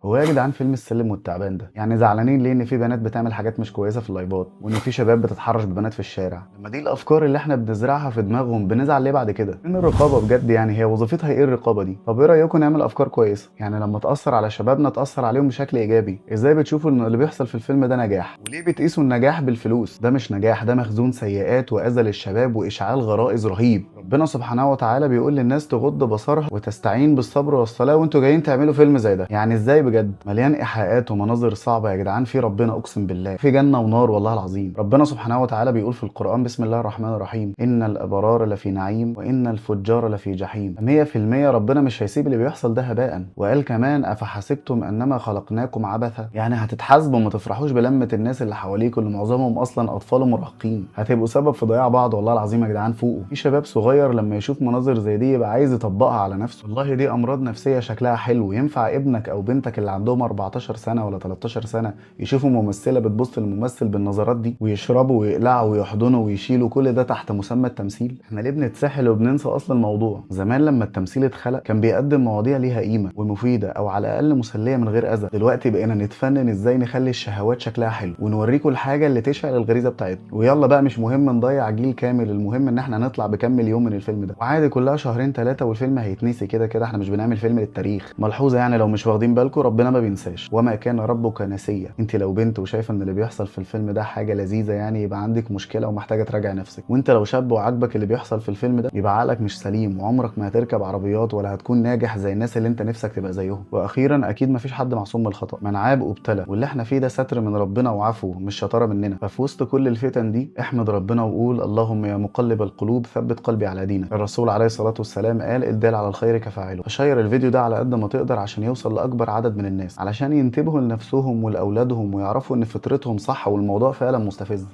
هو إيه يا جدعان فيلم السلم والتعبان ده؟ يعني زعلانين ليه ان في بنات بتعمل حاجات مش كويسه في اللايفات، وان في شباب بتتحرش ببنات في الشارع؟ لما دي الافكار اللي احنا بنزرعها في دماغهم بنزعل ليه بعد كده؟ فين الرقابه بجد؟ يعني هي وظيفتها ايه الرقابه دي؟ طب ايه رايكم نعمل افكار كويسه؟ يعني لما تاثر على شبابنا تاثر عليهم بشكل ايجابي. ازاي بتشوفوا ان اللي بيحصل في الفيلم ده نجاح؟ وليه بتقيسوا النجاح بالفلوس؟ ده مش نجاح، ده مخزون سيئات واذى للشباب واشعال غرائز رهيب. ربنا سبحانه وتعالى بيقول للناس تغض بصرها وتستعين بالصبر والصلاه، وانتوا جايين تعملوا فيلم زي ده؟ يعني ازاي بجد؟ مليان ايحاءات ومناظر صعبه يا جدعان. في ربنا اقسم بالله في جنه ونار والله العظيم. ربنا سبحانه وتعالى بيقول في القران بسم الله الرحمن الرحيم ان الابرار لفي نعيم وان الفجار لفي جحيم. 100% ربنا مش هيسيب اللي بيحصل ده هباء. وقال كمان افحسبتم انما خلقناكم عبثا، يعني هتتحاسبوا وما تفرحوش بلمه الناس اللي حواليكم اللي معظمهم اصلا اطفال ومراهقين. هتبقوا سبب في ضياع بعض والله العظيم يا جدعان. فوقوا في شباب صغير لما يشوف مناظر زي دي يبقى عايز يطبقها على نفسه. والله دي امراض نفسيه شكلها حلو. ينفع ابنك او بنتك اللي عندهم 14 سنه ولا 13 سنه يشوفوا ممثله بتبص للممثل بالنظرات دي ويشربوا ويقلعوا ويحضنوا ويشيلوا كل ده تحت مسمى التمثيل؟ احنا ليه بنتسحل وبننسى اصل الموضوع؟ زمان لما التمثيل اتخلق كان بيقدم مواضيع ليها قيمه ومفيده او على الاقل مسليه من غير اذى. دلوقتي بقينا نتفنن ازاي نخلي الشهوات شكلها حلو ونوريكم الحاجه اللي تشعل الغريزه بتاعتنا. ويلا بقى مش مهم نضيع جيل كامل، المهم ان احنا نطلع بكام مليون من الفيلم ده. وعادي كلها شهرين ثلاثه والفيلم هيتنسي كده كده. احنا مش بنعمل فيلم للتاريخ. ملحوظه يعني لو مش واخدين بالكم، ربنا ما بينساش وما كان ربك نسيا. انت لو بنت وشايفه ان اللي بيحصل في الفيلم ده حاجه لذيذه يعني يبقى عندك مشكله ومحتاجه تراجع نفسك. وانت لو شاب وعاجبك اللي بيحصل في الفيلم ده يبقى عقلك مش سليم وعمرك ما هتركب عربيات ولا هتكون ناجح زي الناس اللي انت نفسك تبقى زيهم. واخيرا اكيد مفيش حد معصوم من الخطا، من عاب وابتلى، واللي احنا فيه ده ستر من ربنا وعفو مش شطاره مننا. ففي وسط كل الفتن دي احمد ربنا وقول اللهم يا مقلب القلوب ثبت قلبي على دينك. الرسول عليه الصلاه والسلام قال الدال على الخير كفاعله. فشير الفيديو ده على قد ما تقدر عشان يوصل لاكبر عدد من الناس، علشان ينتبهوا لنفسهم ولاولادهم ويعرفوا ان فطرتهم صح والموضوع فعلا مستفز.